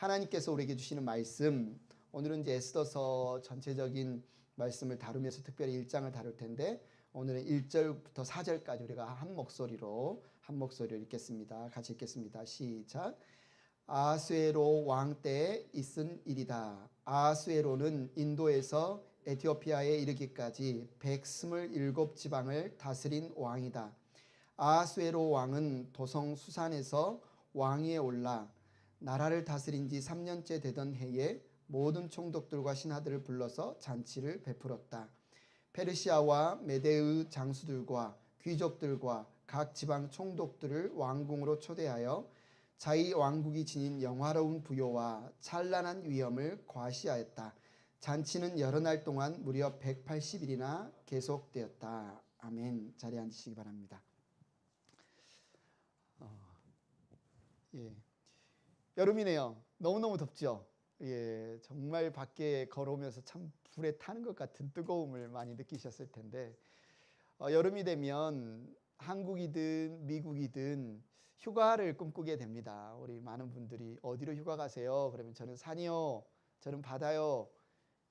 하나님께서 우리에게 주시는 말씀, 오늘은 이제 에스더서 전체적인 말씀을 다루면서 특별히 1장을 다룰 텐데 오늘은 1절부터 4절까지 우리가 한 목소리로 읽겠습니다. 같이 읽겠습니다. 시작. 아하수에로 왕 때에 있은 일이다. 아하수에로는 인도에서 에티오피아에 이르기까지 127지방을 다스린 왕이다. 아하수에로 왕은 도성 수산에서 왕위에 올라 나라를 다스린 지 3년째 되던 해에 모든 총독들과 신하들을 불러서 잔치를 베풀었다. 페르시아와 메대의 장수들과 귀족들과 각 지방 총독들을 왕궁으로 초대하여 자기 왕국이 지닌 영화로운 부요와 찬란한 위엄을 과시하였다. 잔치는 여러 날 동안 무려 180일이나 계속되었다. 아멘. 자리에 앉으시기 바랍니다. 여름이네요. 너무너무 덥죠. 정말 밖에 걸어오면서 참 불에 타는 것 같은 뜨거움을 많이 느끼셨을 텐데 여름이 되면 한국이든 미국이든 휴가를 꿈꾸게 됩니다. 우리 많은 분들이 어디로 휴가 가세요? 그러면 저는 산이요, 저는 바다요.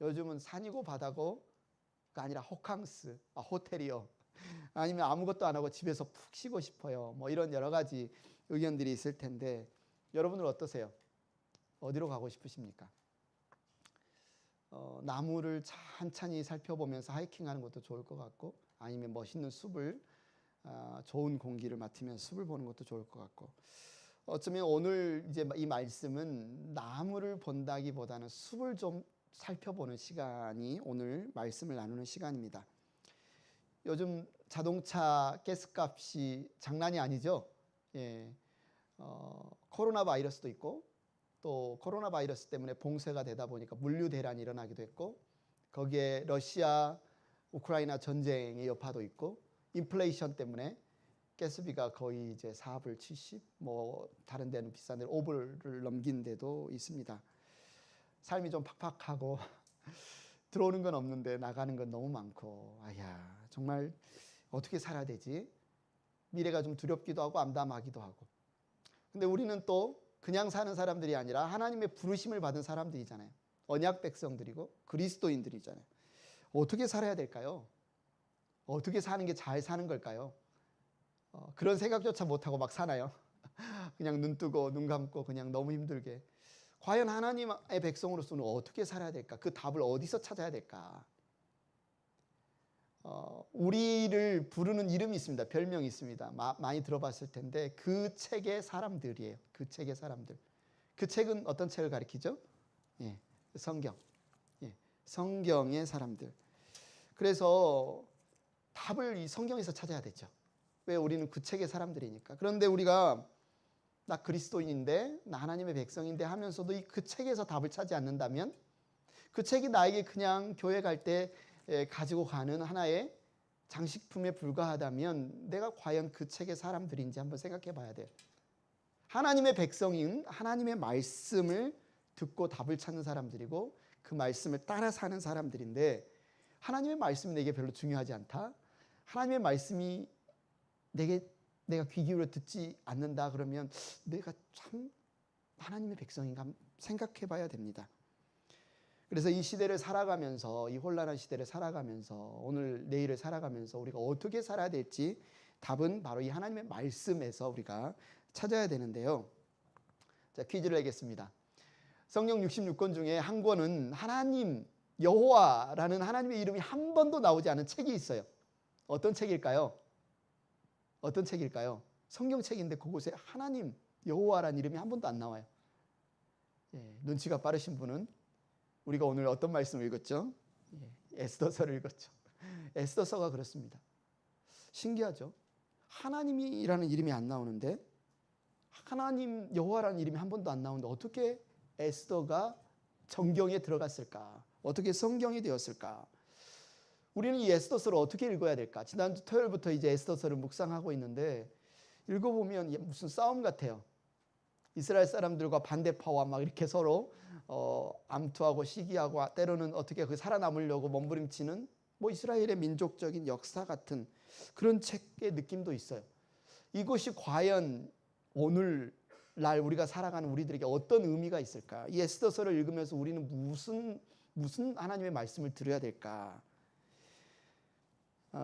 요즘은 산이고 바다고가 아니라 호캉스, 호텔이요. 아니면 아무것도 안 하고 집에서 푹 쉬고 싶어요. 뭐 이런 여러 가지 의견들이 있을 텐데 여러분은 어떠세요? 어디로 가고 싶으십니까? 나무를 찬찬히 살펴보면서 하이킹하는 것도 좋을 것 같고, 아니면 멋있는 숲을 좋은 공기를 맡으면서 숲을 보는 것도 좋을 것 같고, 어쩌면 오늘 이제 이 말씀은 나무를 본다기보다는 숲을 좀 살펴보는 시간이 오늘 말씀을 나누는 시간입니다. 요즘 자동차 가스값이 장난이 아니죠. 코로나 바이러스도 있고 또 코로나 바이러스 때문에 봉쇄가 되다 보니까 물류 대란이 일어나기도 했고, 거기에 러시아 우크라이나 전쟁의 여파도 있고, 인플레이션 때문에 가스비가 거의 이제 4불 70, 뭐 다른 데는 비싼 데는 5불을 넘긴 데도 있습니다. 삶이 좀 팍팍하고 들어오는 건 없는데 나가는 건 너무 많고, 정말 어떻게 살아야 되지? 미래가 좀 두렵기도 하고 암담하기도 하고. 근데 우리는 또 그냥 사는 사람들이 아니라 하나님의 부르심을 받은 사람들이잖아요. 언약 백성들이고 그리스도인들이잖아요. 어떻게 살아야 될까요? 어떻게 사는 게 잘 사는 걸까요? 그런 생각조차 못하고 막 사나요? 그냥 눈 뜨고 눈 감고 그냥 너무 힘들게. 과연 하나님의 백성으로서는 어떻게 살아야 될까? 그 답을 어디서 찾아야 될까? 우리를 부르는 이름이 있습니다. 별명이 있습니다. 많이 들어봤을 텐데 그 책의 사람들이에요. 그 책의 사람들. 그 책은 어떤 책을 가리키죠? 성경. 성경의 사람들. 그래서 답을 이 성경에서 찾아야 되죠. 왜? 우리는 그 책의 사람들이니까. 그런데 우리가 나 그리스도인인데, 나 하나님의 백성인데 하면서도 이 그 책에서 답을 찾지 않는다면, 그 책이 나에게 그냥 교회 갈 때 가지고 가는 하나의 장식품에 불과하다면 내가 과연 그 책의 사람들인지 한번 생각해 봐야 돼요. 하나님의 백성인 하나님의 말씀을 듣고 답을 찾는 사람들이고 그 말씀을 따라 사는 사람들인데, 하나님의 말씀이 내게 별로 중요하지 않다? 하나님의 말씀이 내가 귀 기울여 듣지 않는다 그러면 내가 참 하나님의 백성인가 생각해 봐야 됩니다. 그래서 이 시대를 살아가면서, 이 혼란한 시대를 살아가면서, 오늘 내일을 살아가면서 우리가 어떻게 살아야 될지 답은 바로 이 하나님의 말씀에서 우리가 찾아야 되는데요. 자, 퀴즈를 내겠습니다. 성경 66권 중에 한 권은 하나님, 여호와라는 하나님의 이름이 한 번도 나오지 않은 책이 있어요. 어떤 책일까요? 어떤 책일까요? 성경책인데 그곳에 하나님, 여호와라는 이름이 한 번도 안 나와요. 눈치가 빠르신 분은 우리가 오늘 어떤 말씀을 읽었죠? 에스더서를 읽었죠. 에스더서가 그렇습니다. 신기하죠? 하나님이라는 이름이 안 나오는데, 하나님 여호와라는 이름이 한 번도 안 나오는데 어떻게 에스더가 정경에 들어갔을까? 어떻게 성경이 되었을까? 우리는 이 에스더서를 어떻게 읽어야 될까? 지난주 토요일부터 이제 에스더서를 묵상하고 있는데 읽어보면 무슨 싸움 같아요. 이스라엘 사람들과 반대파와 막 이렇게 서로 암투하고 시기하고 때로는 어떻게 그 살아남으려고 몸부림치는 뭐 이스라엘의 민족적인 역사 같은 그런 책의 느낌도 있어요. 이것이 과연 오늘 날 우리가 살아가는 우리들에게 어떤 의미가 있을까? 이 에스더서를 읽으면서 우리는 무슨 하나님의 말씀을 들어야 될까?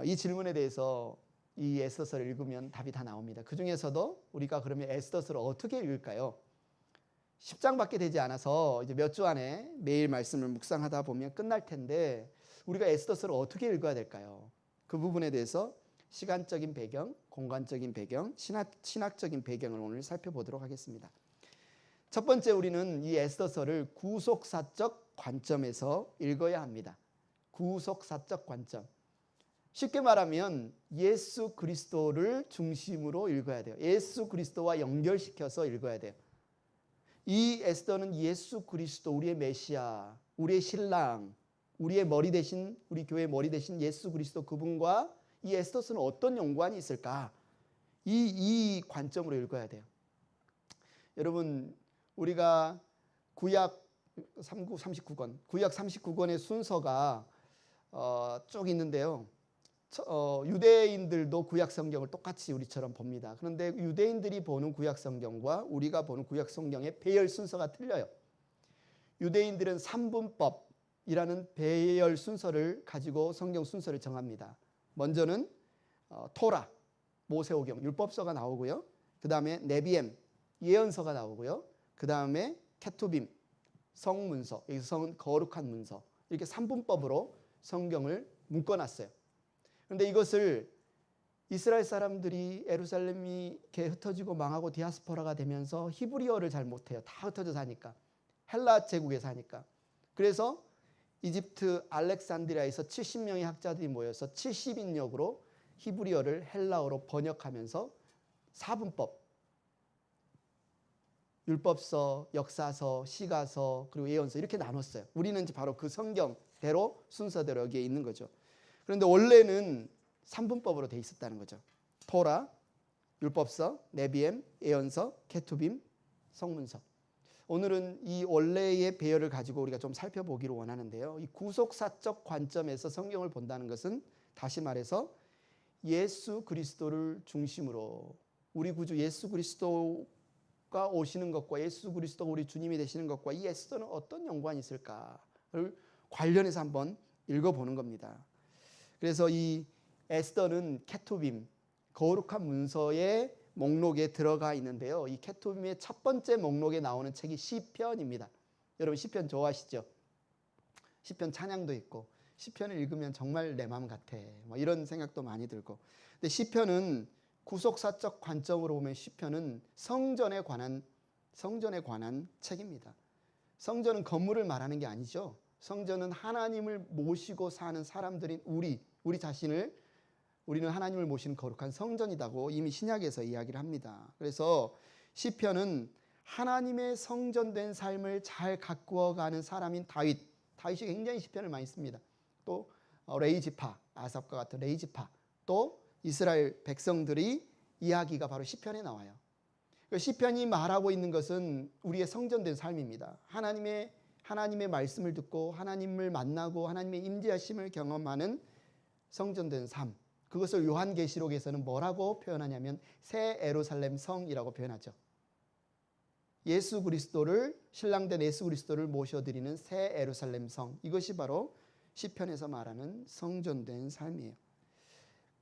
이 질문에 대해서 이 에스더서를 읽으면 답이 다 나옵니다. 그 중에서도 우리가 그러면 에스더서를 어떻게 읽을까요? 10장밖에 되지 않아서 이제 몇 주 안에 매일 말씀을 묵상하다 보면 끝날 텐데 우리가 에스더서를 어떻게 읽어야 될까요? 그 부분에 대해서 시간적인 배경, 공간적인 배경, 신학적인 배경을 오늘 살펴보도록 하겠습니다. 첫 번째 우리는 이 에스더서를 구속사적 관점에서 읽어야 합니다. 구속사적 관점. 쉽게 말하면 예수 그리스도를 중심으로 읽어야 돼요. 예수 그리스도와 연결시켜서 읽어야 돼요. 이 에스더는 예수 그리스도, 우리의 메시아, 우리의 신랑, 우리의 머리 대신, 우리 교회의 머리 대신 예수 그리스도 그분과 이 에스더서는 어떤 연관이 있을까? 이 관점으로 읽어야 돼요. 여러분, 우리가 구약 39권, 구약 39권의 순서가 쭉 있는데요. 유대인들도 구약 성경을 똑같이 우리처럼 봅니다. 그런데 유대인들이 보는 구약 성경과 우리가 보는 구약 성경의 배열 순서가 틀려요. 유대인들은 삼분법이라는 배열 순서를 가지고 성경 순서를 정합니다. 먼저는 토라, 모세오경, 율법서가 나오고요. 그 다음에 네비엠, 예언서가 나오고요. 그 다음에 케투빔, 성문서, 여기서 성은 거룩한 문서, 이렇게 삼분법으로 성경을 묶어놨어요. 그런데 이것을 이스라엘 사람들이 예루살렘이 이렇게 흩어지고 망하고 디아스포라가 되면서 히브리어를 잘 못해요. 다 흩어져 사니까. 헬라 제국에 사니까. 그래서 이집트 알렉산드리아에서 70명의 학자들이 모여서 70인역으로 히브리어를 헬라어로 번역하면서 사분법, 율법서, 역사서, 시가서, 그리고 예언서 이렇게 나눴어요. 우리는 이제 바로 그 성경대로 순서대로 여기에 있는 거죠. 그런데 원래는 3분법으로 돼 있었다는 거죠. 토라, 율법서, 네비엠, 예언서, 케투빔, 성문서. 오늘은 이 원래의 배열을 가지고 우리가 좀 살펴보기를 원하는데요. 이 구속사적 관점에서 성경을 본다는 것은 다시 말해서 예수 그리스도를 중심으로 우리 구주 예수 그리스도가 오시는 것과 예수 그리스도가 우리 주님이 되시는 것과 이 에스더는 어떤 연관이 있을까를 관련해서 한번 읽어보는 겁니다. 그래서 이 에스더는 케투빔, 거룩한 문서의 목록에 들어가 있는데요. 이 케투빔의 첫 번째 목록에 나오는 책이 시편입니다. 여러분 시편 좋아하시죠? 시편 찬양도 있고 시편을 읽으면 정말 내 마음 같아. 뭐 이런 생각도 많이 들고. 근데 시편은 구속사적 관점으로 보면 시편은 성전에 관한 책입니다. 성전은 건물을 말하는 게 아니죠. 성전은 하나님을 모시고 사는 사람들인 우리 자신을 우리는 하나님을 모시는 거룩한 성전이라고 이미 신약에서 이야기를 합니다. 그래서 시편은 하나님의 성전된 삶을 잘 가꾸어가는 사람인 다윗이 굉장히 시편을 많이 씁니다. 또 레이지파, 아삽과 같은 레이지파, 또 이스라엘 백성들이 이야기가 바로 시편에 나와요. 시편이 말하고 있는 것은 우리의 성전된 삶입니다. 하나님의 말씀을 듣고 하나님을 만나고 하나님의 임재하심을 경험하는 성전된 삶. 그것을 요한계시록에서는 뭐라고 표현하냐면 새 예루살렘 성이라고 표현하죠. 예수 그리스도를 신랑된 예수 그리스도를 모셔드리는 새 예루살렘 성. 이것이 바로 시편에서 말하는 성전된 삶이에요.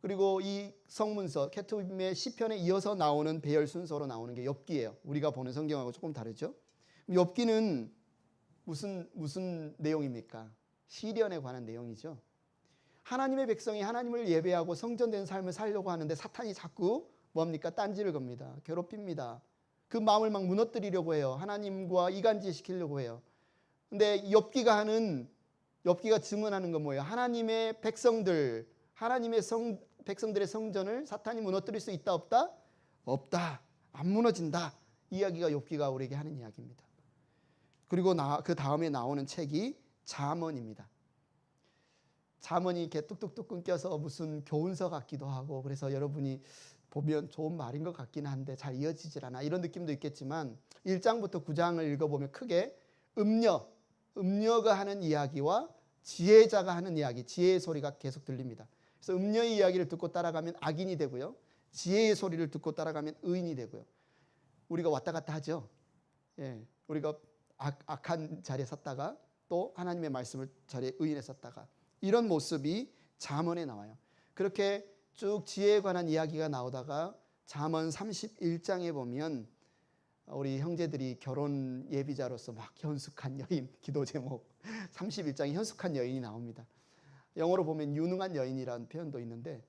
그리고 이 성문서 케투빔의 시편에 이어서 나오는 배열 순서로 나오는 게 욥기예요. 우리가 보는 성경하고 조금 다르죠. 욥기는 무슨 내용입니까? 시련에 관한 내용이죠. 하나님의 백성이 하나님을 예배하고 성전된 삶을 살려고 하는데 사탄이 자꾸 뭡니까? 딴지를 겁니다. 괴롭힙니다. 그 마음을 막 무너뜨리려고 해요. 하나님과 이간질시키려고 해요. 근데 욥기가 증언하는 건 뭐예요? 하나님의 백성들의 성전을 사탄이 무너뜨릴 수 있다 없다? 없다. 안 무너진다. 이야기가 욥기가 우리에게 하는 이야기입니다. 그리고 그 다음에 나오는 책이 잠언입니다. 잠언이 이렇게 뚝뚝뚝 끊겨서 무슨 교훈서 같기도 하고 그래서 여러분이 보면 좋은 말인 것 같긴 한데 잘 이어지질 않아 이런 느낌도 있겠지만 1장부터 9장을 읽어보면 크게 음녀가 하는 이야기와 지혜자가 하는 이야기, 지혜의 소리가 계속 들립니다. 그래서 음녀의 이야기를 듣고 따라가면 악인이 되고요. 지혜의 소리를 듣고 따라가면 의인이 되고요. 우리가 왔다 갔다 하죠. 예, 우리가 악한 자리에 섰다가 또 하나님의 말씀을 자리에 의인에 섰다가 이런 모습이 잠언에 나와요. 그렇게 쭉 지혜에 관한 이야기가 나오다가 잠언 31장에 보면 우리 형제들이 결혼 예비자로서 막 현숙한 여인, 기도 제목 31장에 현숙한 여인이 나옵니다. 영어로 보면 유능한 여인이라는 표현도 있는데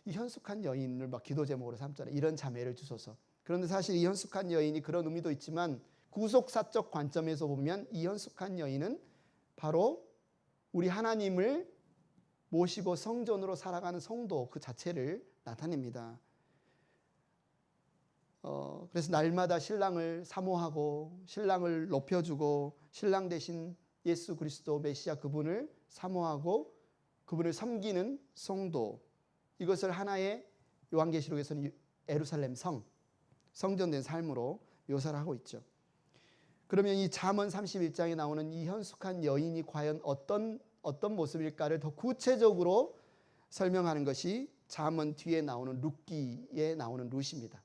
이 현숙한 여인을 막 기도 제목으로 삼잖아요. 이런 자매를 주소서. 그런데 사실 이 현숙한 여인이 그런 의미도 있지만 구속사적 관점에서 보면 이 현숙한 여인은 바로 우리 하나님을 모시고 성전으로 살아가는 성도 그 자체를 나타냅니다. 그래서 날마다 신랑을 사모하고 신랑을 높여주고 신랑 대신 예수 그리스도 메시아 그분을 사모하고 그분을 섬기는 성도, 이것을 하나의 요한계시록에서는 예루살렘 성전된 삶으로 묘사를 하고 있죠. 그러면 이 잠언 31장에 나오는 이 현숙한 여인이 과연 어떤 모습일까를 더 구체적으로 설명하는 것이 잠언 뒤에 나오는 룻기에 나오는 룻입니다.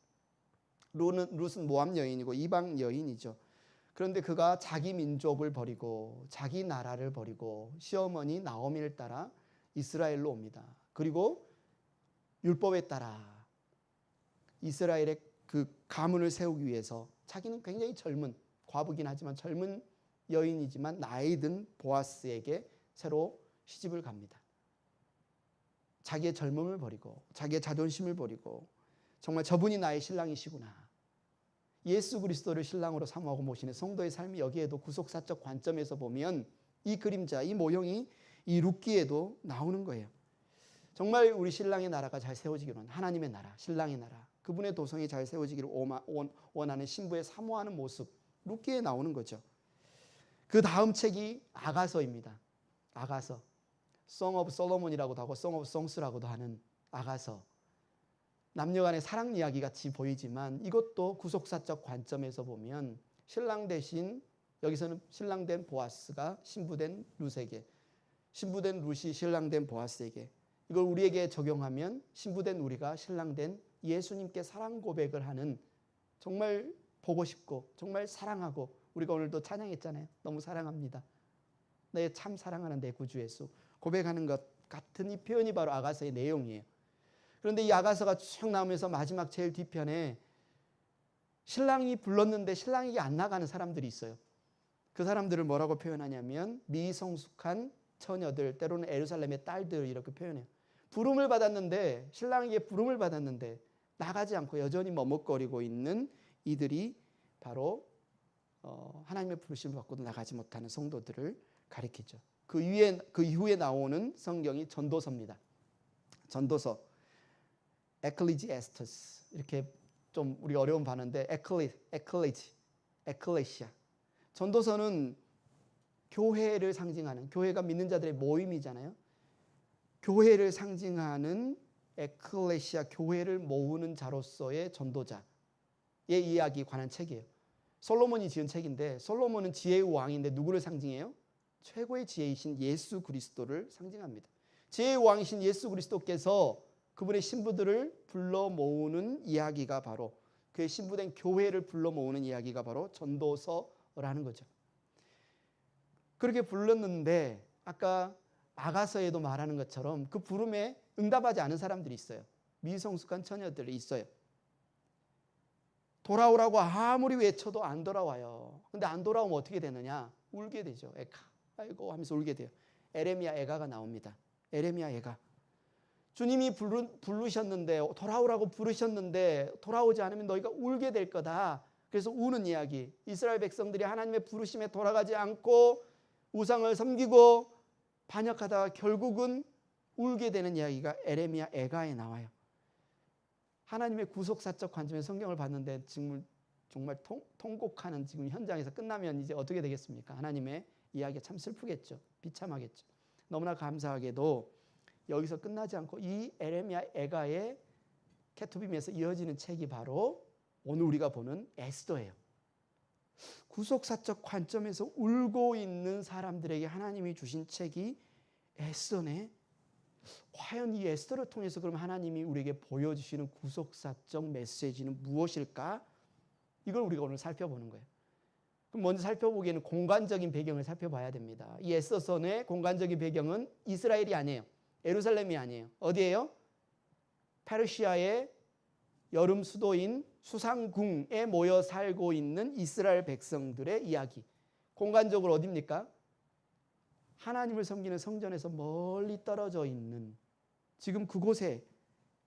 룻은 모압 여인이고 이방 여인이죠. 그런데 그가 자기 민족을 버리고 자기 나라를 버리고 시어머니 나오미를 따라 이스라엘로 옵니다. 그리고 율법에 따라 이스라엘의 그 가문을 세우기 위해서 자기는 굉장히 젊은, 과부긴 하지만 젊은 여인이지만 나이 든 보아스에게 새로 시집을 갑니다. 자기의 젊음을 버리고 자기의 자존심을 버리고 정말 저분이 나의 신랑이시구나. 예수 그리스도를 신랑으로 사모하고 모시는 성도의 삶이 여기에도 구속사적 관점에서 보면 이 그림자, 이 모형이 이 룻기에도 나오는 거예요. 정말 우리 신랑의 나라가 잘 세워지기를 원하는 하나님의 나라, 신랑의 나라, 그분의 도성이 잘 세워지기를 원하는 신부의 사모하는 모습, 룻기에 나오는 거죠. 그 다음 책이 아가서입니다. 아가서, Song of Solomon이라고도 하고 Song of Songs라고도 하는 아가서. 남녀간의 사랑 이야기 같이 보이지만 이것도 구속사적 관점에서 보면 신랑 대신, 여기서는 신랑된 보아스가 신부된 룻에게, 신부된 룻이 신랑된 보아스에게, 이걸 우리에게 적용하면 신부된 우리가 신랑된 예수님께 사랑 고백을 하는, 정말 보고 싶고 정말 사랑하고, 우리가 오늘도 찬양했잖아요. 너무 사랑합니다. 내 참 사랑하는 내 구주 예수, 고백하는 것 같은 이 표현이 바로 아가서의 내용이에요. 그런데 이 아가서가 쭉 나오면서 마지막 제일 뒤편에 신랑이 불렀는데 신랑에게 안 나가는 사람들이 있어요. 그 사람들을 뭐라고 표현하냐면 미성숙한 처녀들, 때로는 예루살렘의 딸들, 이렇게 표현해요. 부름을 받았는데, 신랑에게 부름을 받았는데 나가지 않고 여전히 머뭇거리고 있는 이들이 바로 하나님의 부르심을 받고도 나가지 못하는 성도들을 가리키죠. 그 이후에 나오는 성경이 전도서입니다. 전도서, 에클리지에스터스, 이렇게 좀 우리가 어려운 단어인데 에클레시아. 전도서는 교회를 상징하는, 교회가 믿는 자들의 모임이잖아요. 교회를 상징하는 에클레시아, 교회를 모으는 자로서의 전도자의 이야기 관한 책이에요. 솔로몬이 지은 책인데, 솔로몬은 지혜의 왕인데 누구를 상징해요? 최고의 지혜이신 예수 그리스도를 상징합니다. 지혜의 왕이신 예수 그리스도께서 그분의 신부들을 불러 모으는 이야기가 바로, 그의 신부된 교회를 불러 모으는 이야기가 바로 전도서라는 거죠. 그렇게 불렀는데 아까 아가서에도 말하는 것처럼 그 부름에 응답하지 않은 사람들이 있어요. 미성숙한 처녀들이 있어요. 돌아오라고 아무리 외쳐도 안 돌아와요. 근데 안 돌아오면 어떻게 되느냐? 울게 되죠. 에카, 아이고 하면서 울게 돼요. 에레미야 애가가 나옵니다. 에레미야 애가. 주님이 부르셨는데, 돌아오라고 부르셨는데 돌아오지 않으면 너희가 울게 될 거다. 그래서 우는 이야기. 이스라엘 백성들이 하나님의 부르심에 돌아가지 않고 우상을 섬기고 반역하다가 결국은 울게 되는 이야기가 에레미야 애가에 나와요. 하나님의 구속사적 관점의 성경을 봤는데 정말 통곡하는 지금 현장에서 끝나면 이제 어떻게 되겠습니까? 하나님의 이야기가 참 슬프겠죠. 비참하겠죠. 너무나 감사하게도 여기서 끝나지 않고 이 에레미야 애가의 케투빔에서 이어지는 책이 바로 오늘 우리가 보는 에스더예요. 구속사적 관점에서 울고 있는 사람들에게 하나님이 주신 책이 에스더네. 과연 이 에스더를 통해서 그럼 하나님이 우리에게 보여주시는 구속사적 메시지는 무엇일까? 이걸 우리가 오늘 살펴보는 거예요. 그럼 먼저 살펴보기에는 공간적인 배경을 살펴봐야 됩니다. 이 에스더서의 공간적인 배경은 이스라엘이 아니에요. 예루살렘이 아니에요. 어디예요? 페르시아의 여름 수도인 수상궁에 모여 살고 있는 이스라엘 백성들의 이야기. 공간적으로 어디입니까? 하나님을 섬기는 성전에서 멀리 떨어져 있는 지금 그곳에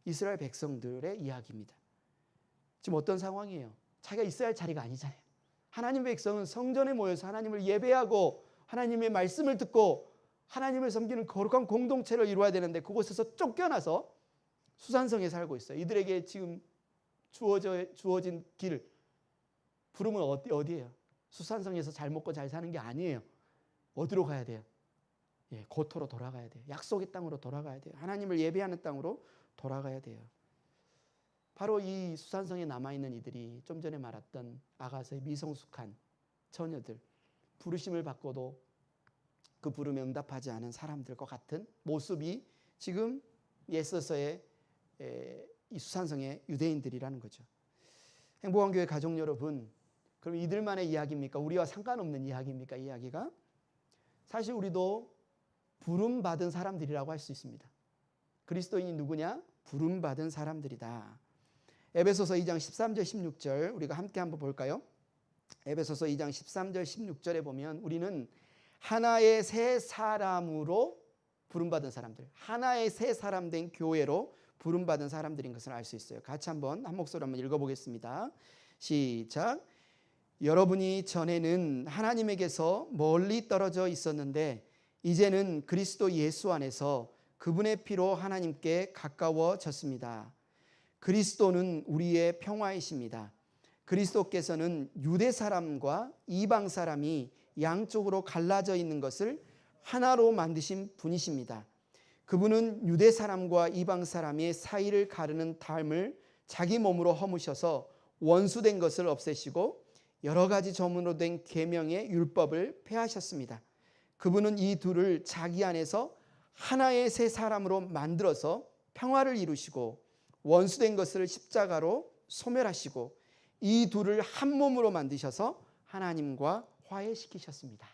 이스라엘 백성들의 이야기입니다. 지금 어떤 상황이에요? 자기가 있어야 할 자리가 아니잖아요. 하나님의 백성은 성전에 모여서 하나님을 예배하고 하나님의 말씀을 듣고 하나님을 섬기는 거룩한 공동체를 이루어야 되는데 그곳에서 쫓겨나서 수산성에 살고 있어요. 이들에게 지금 주어진 길, 부름은 어디예요? 수산성에서 잘 먹고 잘 사는 게 아니에요. 어디로 가야 돼요? 예, 고토로 돌아가야 돼요. 약속의 땅으로 돌아가야 돼요. 하나님을 예배하는 땅으로 돌아가야 돼요. 바로 이 수산성에 남아있는 이들이 좀 전에 말했던 아가서의 미성숙한 처녀들, 부르심을 받고도 그 부름에 응답하지 않은 사람들과 같은 모습이 지금 에스더서의 이 수산성의 유대인들이라는 거죠. 행복한 교회 가족 여러분, 그럼 이들만의 이야기입니까? 우리와 상관없는 이야기입니까? 이 이야기가? 사실 우리도 부름받은 사람들이라고 할 수 있습니다. 그리스도인이 누구냐? 부름받은 사람들이다. 에베소서 2장 13절 16절 우리가 함께 한번 볼까요? 에베소서 2장 13절 16절에 보면 우리는 하나의 새 사람으로 부름받은 사람들, 하나의 새 사람 된 교회로 부름받은 사람들인 것을 알 수 있어요. 같이 한번 한 목소리 한번 읽어보겠습니다. 시작. 여러분이 전에는 하나님에게서 멀리 떨어져 있었는데 이제는 그리스도 예수 안에서 그분의 피로 하나님께 가까워졌습니다. 그리스도는 우리의 평화이십니다. 그리스도께서는 유대 사람과 이방 사람이 양쪽으로 갈라져 있는 것을 하나로 만드신 분이십니다. 그분은 유대 사람과 이방 사람의 사이를 가르는 담을 자기 몸으로 허무셔서 원수된 것을 없애시고 여러 가지 점으로 된 계명의 율법을 폐하셨습니다. 그분은 이 둘을 자기 안에서 하나의 새 사람으로 만들어서 평화를 이루시고 원수된 것을 십자가로 소멸하시고 이 둘을 한 몸으로 만드셔서 하나님과 화해시키셨습니다.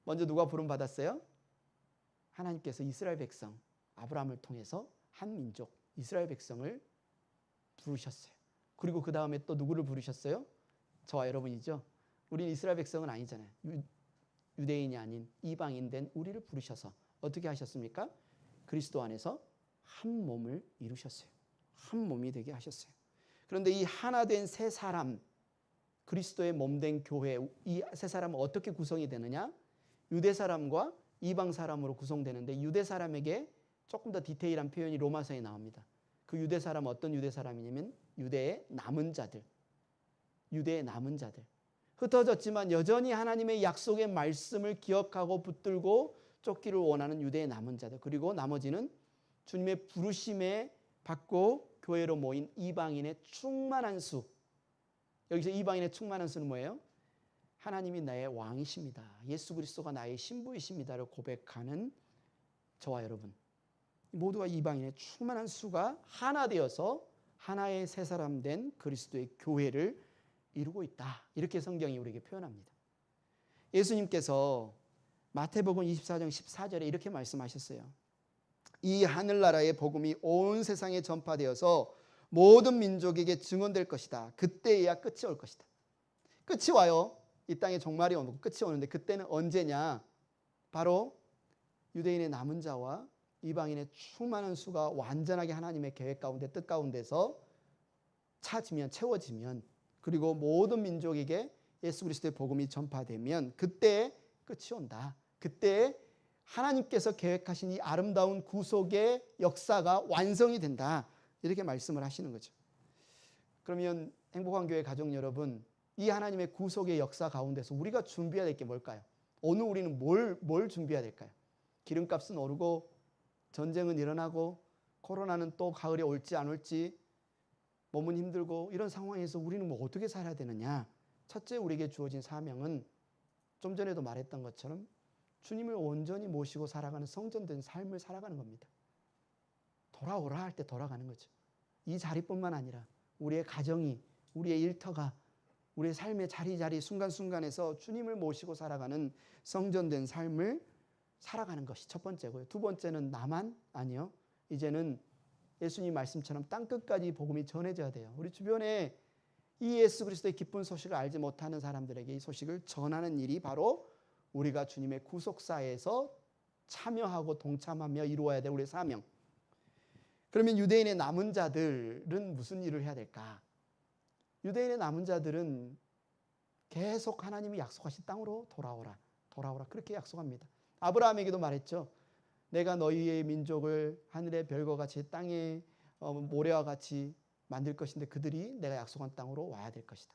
먼저 누가 부름받았어요? 하나님께서 이스라엘 백성 아브라함을 통해서 한 민족 이스라엘 백성을 부르셨어요. 그리고 그 다음에 또 누구를 부르셨어요? 저와 여러분이죠. 우리는 이스라엘 백성은 아니잖아요. 유대인이 아닌 이방인 된 우리를 부르셔서 어떻게 하셨습니까? 그리스도 안에서 한 몸을 이루셨어요. 한 몸이 되게 하셨어요. 그런데 이 하나 된 새 사람, 그리스도의 몸 된 교회, 이 새 사람은 어떻게 구성이 되느냐? 유대 사람과 이방 사람으로 구성되는데 유대 사람에게 조금 더 디테일한 표현이 로마서에 나옵니다. 그 유대 사람은 어떤 유대 사람이냐면 유대의 남은 자들. 유대의 남은 자들. 흩어졌지만 여전히 하나님의 약속의 말씀을 기억하고 붙들고 쫓기를 원하는 유대의 남은 자들. 그리고 나머지는 주님의 부르심에 받고 교회로 모인 이방인의 충만한 수. 여기서 이방인의 충만한 수는 뭐예요? 하나님이 나의 왕이십니다. 예수 그리스도가 나의 신부이십니다를 고백하는 저와 여러분. 모두가 이방인의 충만한 수가 하나 되어서 하나의 새 사람 된 그리스도의 교회를 이루고 있다. 이렇게 성경이 우리에게 표현합니다. 예수님께서 마태복음 24장 14절에 이렇게 말씀하셨어요. 이 하늘나라의 복음이 온 세상에 전파되어서 모든 민족에게 증언될 것이다. 그때야 끝이 올 것이다. 끝이 와요. 이 땅에 종말이 오고 끝이 오는데 그때는 언제냐? 바로 유대인의 남은 자와 이방인의 충만한 수가 완전하게 하나님의 계획 가운데 뜻 가운데서 채워지면 그리고 모든 민족에게 예수 그리스도의 복음이 전파되면 그때 끝이 온다. 그때 하나님께서 계획하신 이 아름다운 구속의 역사가 완성이 된다. 이렇게 말씀을 하시는 거죠. 그러면 행복한 교회 가족 여러분, 이 하나님의 구속의 역사 가운데서 우리가 준비해야 될 게 뭘까요? 오늘 우리는 뭘 준비해야 될까요? 기름값은 오르고 전쟁은 일어나고 코로나는 또 가을에 올지 안 올지 몸은 힘들고 이런 상황에서 우리는 어떻게 살아야 되느냐? 첫째 우리에게 주어진 사명은 좀 전에도 말했던 것처럼 주님을 온전히 모시고 살아가는 성전된 삶을 살아가는 겁니다. 돌아오라 할 때 돌아가는 거죠. 이 자리뿐만 아니라 우리의 가정이 우리의 일터가, 우리의 삶의 자리자리 순간순간에서 주님을 모시고 살아가는 성전된 삶을 살아가는 것이 첫 번째고요. 두 번째는 나만? 아니요. 이제는 예수님 말씀처럼 땅끝까지 복음이 전해져야 돼요. 우리 주변에 이 예수 그리스도의 기쁜 소식을 알지 못하는 사람들에게 이 소식을 전하는 일이 바로 우리가 주님의 구속사에서 참여하고 동참하며 이루어야 될 우리의 사명. 그러면 유대인의 남은 자들은 무슨 일을 해야 될까? 유대인의 남은 자들은 계속 하나님이 약속하신 땅으로 돌아오라. 돌아오라. 그렇게 약속합니다. 아브라함에게도 말했죠. 내가 너희의 민족을 하늘의 별과 같이 땅의 모래와 같이 만들 것인데 그들이 내가 약속한 땅으로 와야 될 것이다.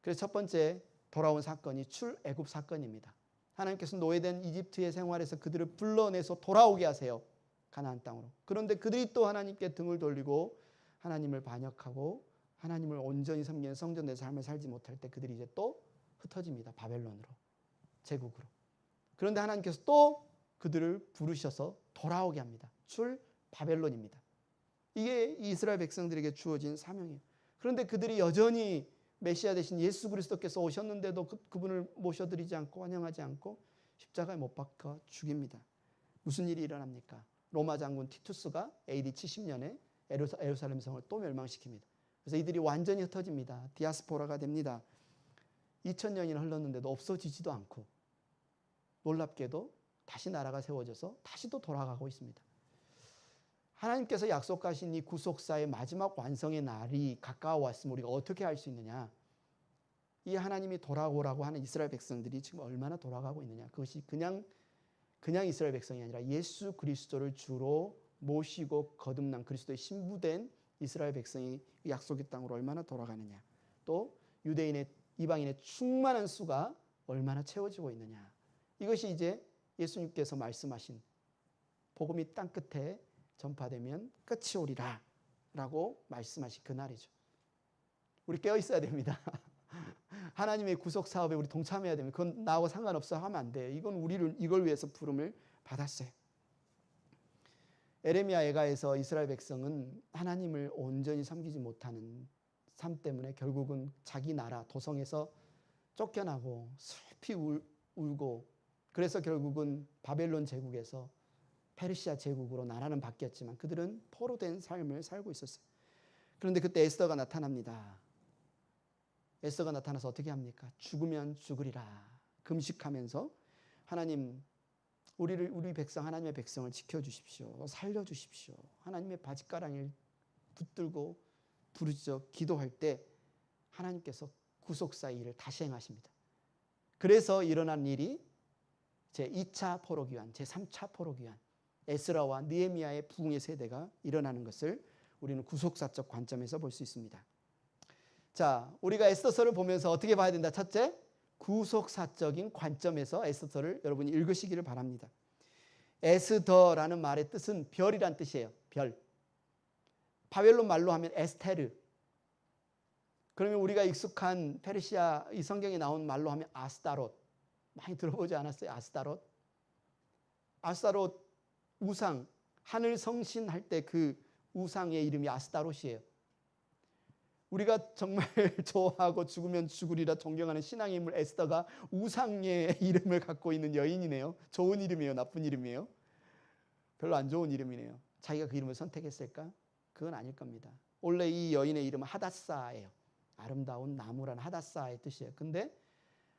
그래서 첫 번째 돌아온 사건이 출애굽 사건입니다. 하나님께서 노예된 이집트의 생활에서 그들을 불러내서 돌아오게 하세요. 가나안 땅으로. 그런데 그들이 또 하나님께 등을 돌리고 하나님을 반역하고 하나님을 온전히 섬기는 성전된 삶을 살지 못할 때 그들이 이제 또 흩어집니다. 바벨론으로, 제국으로. 그런데 하나님께서 또 그들을 부르셔서 돌아오게 합니다. 출 바벨론입니다. 이게 이스라엘 백성들에게 주어진 사명이에요. 그런데 그들이 여전히 메시아 되신 예수 그리스도께서 오셨는데도 그분을 모셔드리지 않고 환영하지 않고 십자가에 못 박아 죽입니다. 무슨 일이 일어납니까? 로마 장군 티투스가 AD 70년에 예루살렘 성을 또 멸망시킵니다. 그래서 이들이 완전히 흩어집니다. 디아스포라가 됩니다. 2000년이나 흘렀는데도 없어지지도 않고 놀랍게도 다시 나라가 세워져서 다시 또 돌아가고 있습니다. 하나님께서 약속하신 이 구속사의 마지막 완성의 날이 가까워왔으면 우리가 어떻게 할 수 있느냐? 이 하나님이 돌아오라고 하는 이스라엘 백성들이 지금 얼마나 돌아가고 있느냐? 그것이 그냥 이스라엘 백성이 아니라 예수 그리스도를 주로 모시고 거듭난 그리스도의 신부된 이스라엘 백성이 약속의 땅으로 얼마나 돌아가느냐? 또 유대인의 이방인의 충만한 수가 얼마나 채워지고 있느냐? 이것이 이제 예수님께서 말씀하신 복음이 땅 끝에 전파되면 끝이 오리라 라고 말씀하신 그날이죠. 우리 깨어 있어야 됩니다. 하나님의 구속 사업에 우리 동참해야 됩니다. 그건 나하고 상관없어 하면 안 돼요. 이건 우리를 이걸 위해서 부름을 받았어요. 에레미야 애가에서 이스라엘 백성은 하나님을 온전히 섬기지 못하는 삶 때문에 결국은 자기 나라 도성에서 쫓겨나고 슬피 울고 그래서 결국은 바벨론 제국에서 페르시아 제국으로 나라는 바뀌었지만 그들은 포로된 삶을 살고 있었어요. 그런데 그때 에스더가 나타납니다. 에스더가 나타나서 어떻게 합니까? 죽으면 죽으리라. 금식하면서 하나님 우리 백성 하나님의 백성을 지켜주십시오. 살려주십시오. 하나님의 바짓가랑이를 붙들고 부르짖어 기도할 때 하나님께서 구속사 일을 다시 행하십니다. 그래서 일어난 일이 제2차 포로기환, 제3차 포로기환 에스라와 느헤미야의 부흥의 세대가 일어나는 것을 우리는 구속사적 관점에서 볼 수 있습니다. 자, 우리가 에스더서를 보면서 어떻게 봐야 된다? 첫째, 구속사적인 관점에서 에스더서를 여러분이 읽으시기를 바랍니다. 에스더라는 말의 뜻은 별이란 뜻이에요. 별. 바벨론 말로 하면 에스테르. 그러면 우리가 익숙한 페르시아 이 성경에 나온 말로 하면 아스타롯. 많이 들어보지 않았어요? 아스타롯. 아스타롯 우상, 하늘 성신할 때 그 우상의 이름이 아스타롯이에요. 우리가 정말 좋아하고 죽으면 죽으리라 존경하는 신앙의 인물 에스더가 우상의 이름을 갖고 있는 여인이네요. 좋은 이름이에요? 나쁜 이름이에요? 별로 안 좋은 이름이네요. 자기가 그 이름을 선택했을까? 그건 아닐 겁니다. 원래 이 여인의 이름은 하닷사예요. 아름다운 나무라는 하닷사의 뜻이에요. 근데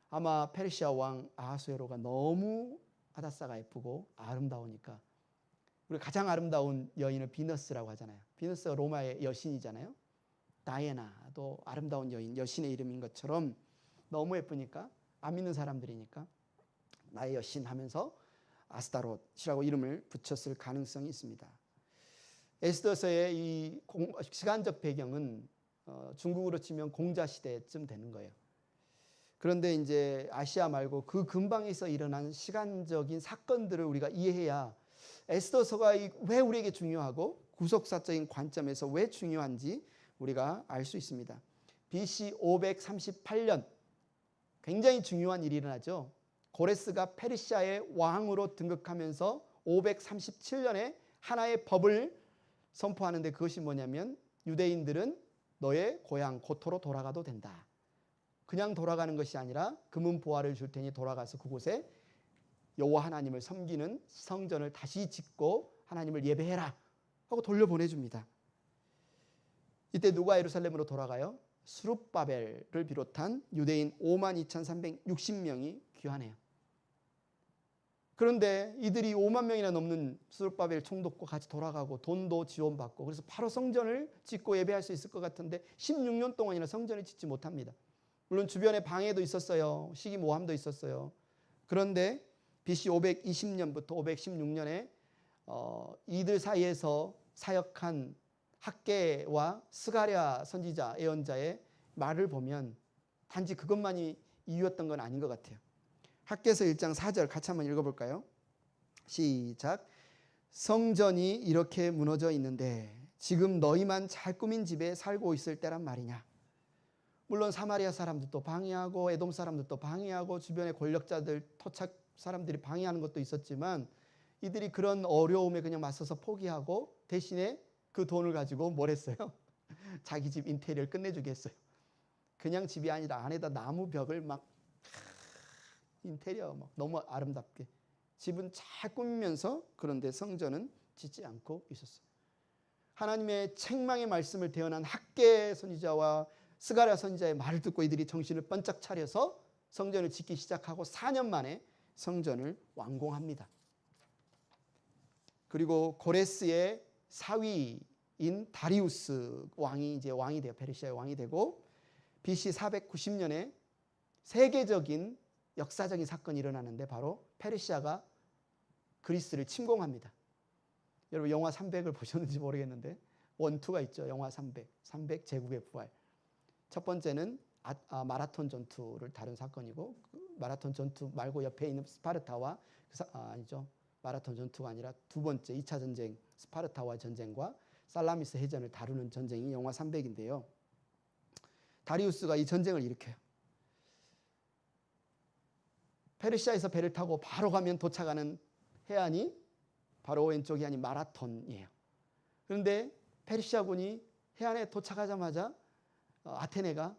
아마 페르시아 왕 아하수에로가 너무 하닷사가 예쁘고 아름다우니까 우리 가장 아름다운 여인을 비너스라고 하잖아요. 비너스가 로마의 여신이잖아요. 다이애나도 아름다운 여인, 여신의 이름인 것처럼 너무 예쁘니까 안 믿는 사람들이니까 나의 여신 하면서 아스타롯이라고 이름을 붙였을 가능성이 있습니다. 에스더서의 이 시간적 배경은 중국으로 치면 공자시대쯤 되는 거예요. 그런데 이제 아시아 말고 그 근방에서 일어난 시간적인 사건들을 우리가 이해해야 에스더서가 왜 우리에게 중요하고 구속사적인 관점에서 왜 중요한지 우리가 알 수 있습니다. BC 538년 굉장히 중요한 일이 일어나죠. 고레스가 페르시아의 왕으로 등극하면서 537년에 하나의 법을 선포하는데 그것이 뭐냐면 유대인들은 너의 고향 고토로 돌아가도 된다. 그냥 돌아가는 것이 아니라 금은 보화를 줄 테니 돌아가서 그곳에 여호와 하나님을 섬기는 성전을 다시 짓고 하나님을 예배해라 하고 돌려보내줍니다. 이때 누가 예루살렘으로 돌아가요? 스룹바벨을 비롯한 유대인 52,360명이 귀환해요. 그런데 이들이 5만 명이나 넘는 스룹바벨 총독과 같이 돌아가고 돈도 지원받고 그래서 바로 성전을 짓고 예배할 수 있을 것 같은데 16년 동안이나 성전을 짓지 못합니다. 물론 주변에 방해도 있었어요. 시기모함도 있었어요. 그런데 BC 520년부터 516년에 이들 사이에서 사역한 학개와 스가랴 선지자 예언자의 말을 보면 단지 그것만이 이유였던 건 아닌 것 같아요. 학개서 1장 4절 같이 한번 읽어볼까요? 시작. 성전이 이렇게 무너져 있는데 지금 너희만 잘 꾸민 집에 살고 있을 때란 말이냐. 물론 사마리아 사람들도 방해하고 에돔 사람들도 방해하고 주변의 권력자들 토착 사람들이 방해하는 것도 있었지만 이들이 그런 어려움에 그냥 맞서서 포기하고 대신에 그 돈을 가지고 뭘 했어요? 자기 집 인테리어를 끝내주게 했어요. 그냥 집이 아니라 안에다 나무 벽을 막 인테리어 막 너무 아름답게 집은 잘 꾸미면서 그런데 성전은 짓지 않고 있었어요. 하나님의 책망의 말씀을 대언한 학개 선지자와 스가랴 선지자의 말을 듣고 이들이 정신을 번쩍 차려서 성전을 짓기 시작하고 4년 만에 성전을 완공합니다. 그리고 고레스의 사위인 다리우스 왕이 이제 왕이 돼요. 페르시아의 왕이 되고 BC 490년에 세계적인 역사적인 사건이 일어나는데 바로 페르시아가 그리스를 침공합니다. 여러분 영화 300을 보셨는지 모르겠는데 1, 2가 있죠. 영화 300, 300 제국의 부활. 첫 번째는 마라톤 전투를 다룬 사건이고 마라톤 전투 말고 옆에 있는 스파르타와 아니죠. 마라톤 전투가 아니라 두 번째 2차 전쟁 스파르타와 전쟁과 살라미스 해전을 다루는 전쟁이 영화 300인데요. 다리우스가 이 전쟁을 일으켜요. 페르시아에서 배를 타고 바로 가면 도착하는 해안이 바로 왼쪽 해안이 마라톤이에요. 그런데 페르시아군이 해안에 도착하자마자 아테네가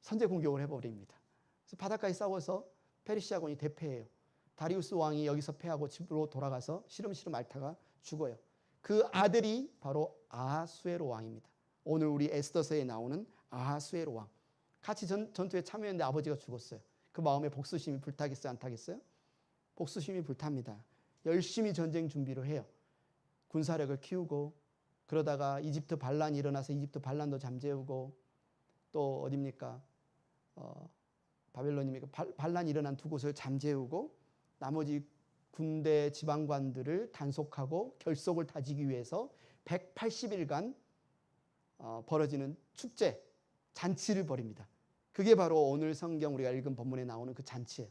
선제 공격을 해버립니다. 그래서 바닷가에 싸워서 페르시아군이 대패해요. 다리우스 왕이 여기서 패하고 집으로 돌아가서 시름시름 앓다가 죽어요. 그 아들이 바로 아하수에로 왕입니다. 오늘 우리 에스더서에 나오는 아하수에로 왕. 같이 전투에 참여했는데 아버지가 죽었어요. 그 마음에 복수심이 불타겠어요? 안 타겠어요? 복수심이 불탑니다. 열심히 전쟁 준비를 해요. 군사력을 키우고 그러다가 이집트 반란이 일어나서 이집트 반란도 잠재우고 또 어딥니까? 바벨론입니까? 반란이 일어난 두 곳을 잠재우고 나머지 군대 지방관들을 단속하고 결속을 다지기 위해서 180일간 벌어지는 축제, 잔치를 벌입니다. 그게 바로 오늘 성경 우리가 읽은 본문에 나오는 그 잔치예요.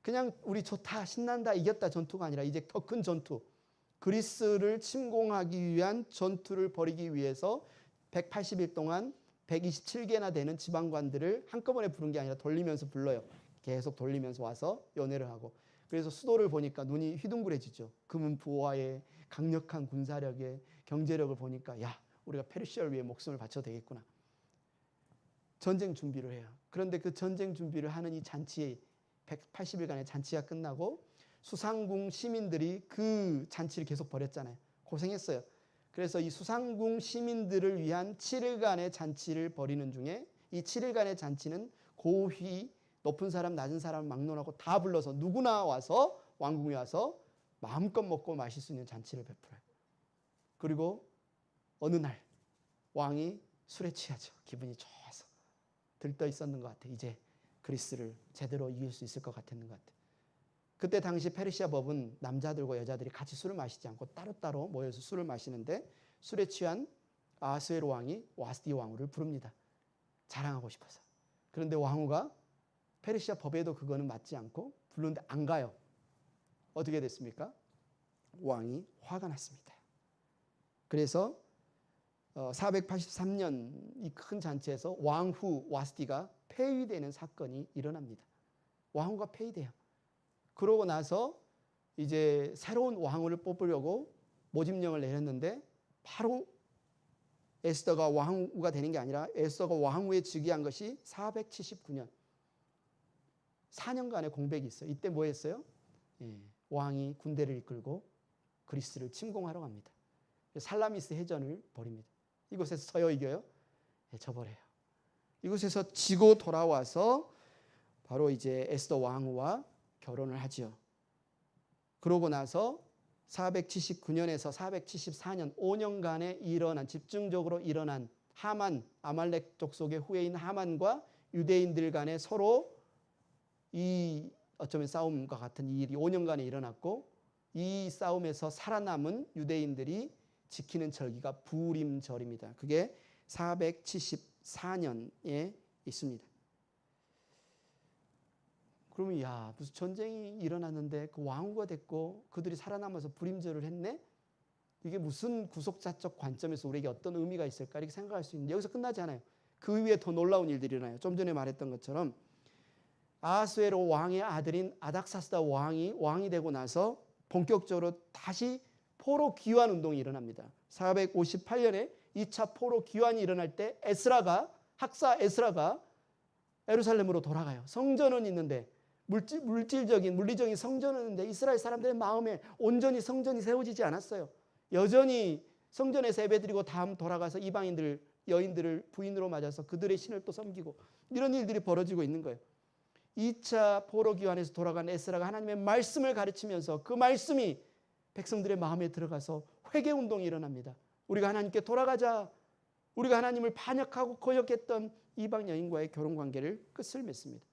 그냥 우리 좋다, 신난다, 이겼다 전투가 아니라 이제 더 큰 전투, 그리스를 침공하기 위한 전투를 벌이기 위해서 180일 동안 127개나 되는 지방관들을 한꺼번에 부른 게 아니라 돌리면서 불러요. 계속 돌리면서 와서 연회를 하고. 그래서 수도를 보니까 눈이 휘둥그레지죠. 금은 부하의 강력한 군사력의 경제력을 보니까 야, 우리가 페르시아를 위해 목숨을 바쳐도 되겠구나. 전쟁 준비를 해요. 그런데 그 전쟁 준비를 하는 이 잔치에 180일간의 잔치가 끝나고 수상궁 시민들이 그 잔치를 계속 벌였잖아요. 고생했어요. 그래서 이 수상궁 시민들을 위한 7일간의 잔치를 벌이는 중에 이 7일간의 잔치는 고위, 높은 사람, 낮은 사람 막론하고 다 불러서 누구나 와서 왕궁에 와서 마음껏 먹고 마실 수 있는 잔치를 베풀어요. 그리고 어느 날 왕이 술에 취하죠. 기분이 좋아서 들떠 있었는 것 같아요. 이제 그리스를 제대로 이길 수 있을 것 같았는 것 같아요. 그때 당시 페르시아 법은 남자들과 여자들이 같이 술을 마시지 않고 따로따로 모여서 술을 마시는데 술에 취한 아하수에로 왕이 와스디 왕후를 부릅니다. 자랑하고 싶어서. 그런데 왕후가 페르시아 법에도 그거는 맞지 않고 부르는데 안 가요. 어떻게 됐습니까? 왕이 화가 났습니다. 그래서 483년 이 큰 잔치에서 왕후 와스디가 폐위되는 사건이 일어납니다. 왕후가 폐위돼요. 그러고 나서 이제 새로운 왕후를 뽑으려고 모집령을 내렸는데 바로 에스더가 왕후가 되는 게 아니라 에스더가 왕후에 즉위한 것이 479년. 4년간의 공백이 있어요. 이때 뭐 했어요? 왕이 군대를 이끌고 그리스를 침공하러 갑니다. 살라미스 해전을 벌입니다. 이곳에서 져요, 이겨요? 져버려요. 이곳에서 지고 돌아와서 바로 이제 에스더 왕후와 결혼을 하지요. 그러고 나서 479년에서 474년 5년간에 일어난 집중적으로 일어난 하만, 아말렉 족속의 후예인 하만과 유대인들 간에 서로 이 어쩌면 싸움과 같은 이 일이 5년간에 일어났고, 이 싸움에서 살아남은 유대인들이 지키는 절기가 부림절입니다. 그게 474년에 있습니다. 그러면 야, 무슨 전쟁이 일어났는데 그 왕후가 됐고 그들이 살아남아서 부림절을 했네? 이게 무슨 구속사적 관점에서 우리에게 어떤 의미가 있을까 이렇게 생각할 수 있는데, 여기서 끝나지 않아요. 그 위에 더 놀라운 일들이 일어나요. 좀 전에 말했던 것처럼 아하수에로 왕의 아들인 아닥사스다 왕이 되고 나서 본격적으로 다시 포로 귀환 운동이 일어납니다. 458년에 2차 포로 귀환이 일어날 때 학사 에스라가 예루살렘으로 돌아가요. 성전은 있는데 물리적인 성전은 있는데 이스라엘 사람들의 마음에 온전히 성전이 세워지지 않았어요. 여전히 성전에서 예배드리고 다음 돌아가서 이방인들, 여인들을 부인으로 맞아서 그들의 신을 또 섬기고 이런 일들이 벌어지고 있는 거예요. 2차 포로 귀환에서 돌아간 에스라가 하나님의 말씀을 가르치면서 그 말씀이 백성들의 마음에 들어가서 회개 운동이 일어납니다. 우리가 하나님께 돌아가자. 우리가 하나님을 반역하고 거역했던 이방 여인과의 결혼 관계를 끝을 맺습니다.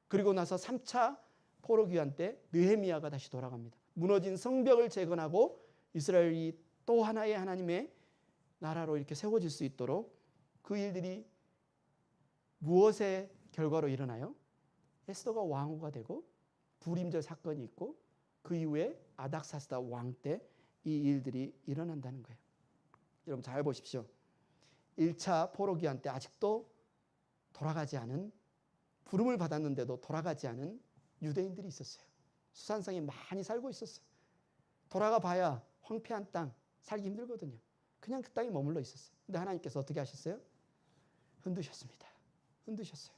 그리고 나서 3차 포로 귀환 때 느헤미야가 다시 돌아갑니다. 무너진 성벽을 재건하고 이스라엘이 또 하나의 하나님의 나라로 이렇게 세워질 수 있도록 그 일들이 무엇의 결과로 일어나요? 에스더가 왕후가 되고 부림절 사건이 있고 그 이후에 아닥사스다 왕 때 이 일들이 일어난다는 거예요. 여러분 잘 보십시오. 1차 포로 귀환 때 아직도 돌아가지 않은, 부름을 받았는데도 돌아가지 않은 유대인들이 있었어요. 수산성에 많이 살고 있었어요. 돌아가 봐야 황폐한 땅, 살기 힘들거든요. 그냥 그 땅에 머물러 있었어요. 근데 하나님께서 어떻게 하셨어요? 흔드셨습니다. 흔드셨어요.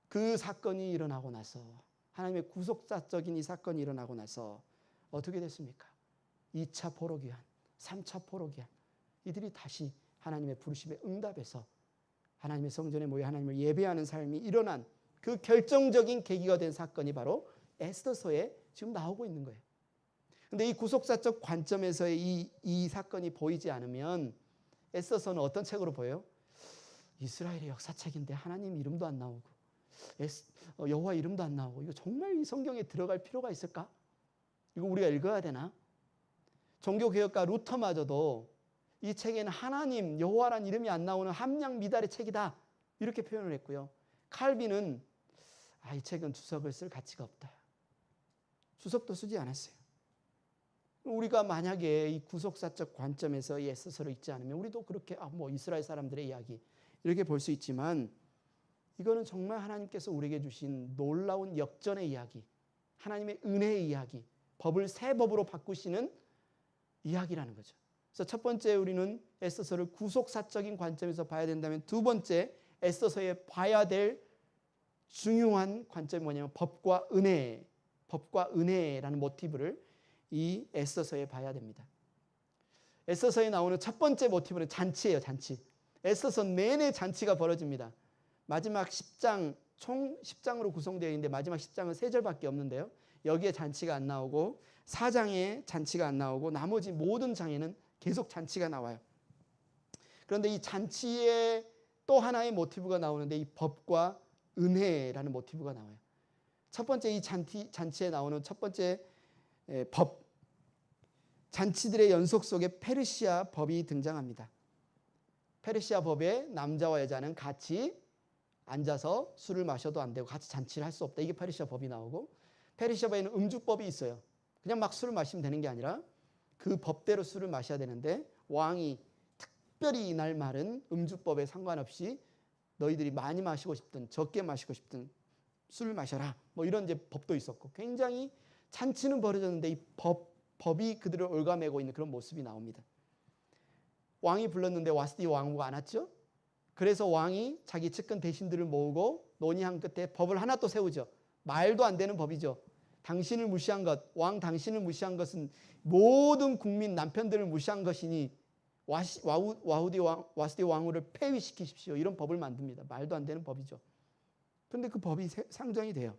그 사건이 일어나고 나서, 하나님의 구속사적인 이 사건이 일어나고 나서 어떻게 됐습니까? 2차 포로 귀환, 3차 포로 귀환, 이들이 다시 하나님의 부르심에 응답해서 하나님의 성전에 모여 하나님을 예배하는 삶이 일어난 그 결정적인 계기가 된 사건이 바로 에스더서에 지금 나오고 있는 거예요. 그런데 이 구속사적 관점에서의 이 사건이 보이지 않으면 에스더서는 어떤 책으로 보여요? 이스라엘의 역사책인데 하나님 이름도 안 나오고 여호와 이름도 안 나오고, 이거 정말 이 성경에 들어갈 필요가 있을까? 이거 우리가 읽어야 되나? 종교개혁가 루터마저도 이 책에는 하나님, 여호와란 이름이 안 나오는 함량 미달의 책이다 이렇게 표현을 했고요. 칼빈은 이 책은 주석을 쓸 가치가 없다. 주석도 쓰지 않았어요. 우리가 만약에 이 구속사적 관점에서 이 에스더서를 읽지 않으면 우리도 그렇게 이스라엘 사람들의 이야기 이렇게 볼 수 있지만, 이거는 정말 하나님께서 우리에게 주신 놀라운 역전의 이야기, 하나님의 은혜의 이야기, 법을 새 법으로 바꾸시는 이야기라는 거죠. 그래서 첫 번째 우리는 에스더서를 구속사적인 관점에서 봐야 된다면, 두 번째 에스더서에 봐야 될 중요한 관점이 뭐냐면 법과 은혜라는 모티브를 이 에스더서에 봐야 됩니다. 에스더서에 나오는 첫 번째 모티브는 잔치예요. 잔치. 에스더서 내내 잔치가 벌어집니다. 마지막 10장, 총 10장으로 구성되어 있는데 마지막 10장은 3절밖에 없는데요. 여기에 잔치가 안 나오고 4장에 잔치가 안 나오고 나머지 모든 장에는 계속 잔치가 나와요. 그런데 이 잔치에 또 하나의 모티브가 나오는데 이 법과 은혜라는 모티브가 나와요. 첫 번째 이 잔치에 나오는 첫 번째 법, 잔치들의 연속 속에 페르시아 법이 등장합니다. 페르시아 법에 남자와 여자는 같이 앉아서 술을 마셔도 안 되고 같이 잔치를 할 수 없다. 이게 페르시아 법이 나오고, 페르시아 법에는 음주법이 있어요. 그냥 막 술을 마시면 되는 게 아니라 그 법대로 술을 마셔야 되는데, 왕이 특별히 이날 말은 음주법에 상관없이 너희들이 많이 마시고 싶든 적게 마시고 싶든 술을 마셔라. 이런 이제 법도 있었고, 굉장히 잔치는 벌어졌는데 이 법이 그들을 올가매고 있는 그런 모습이 나옵니다. 왕이 불렀는데 와스디 왕후가 안 왔죠. 그래서 왕이 자기 측근 대신들을 모으고 논의한 끝에 법을 하나 또 세우죠. 말도 안 되는 법이죠. 당신을 무시한 것, 왕 당신을 무시한 것은 모든 국민 남편들을 무시한 것이니 와스디 왕후를 폐위시키십시오. 이런 법을 만듭니다. 말도 안 되는 법이죠. 그런데 그 법이 상정이 돼요.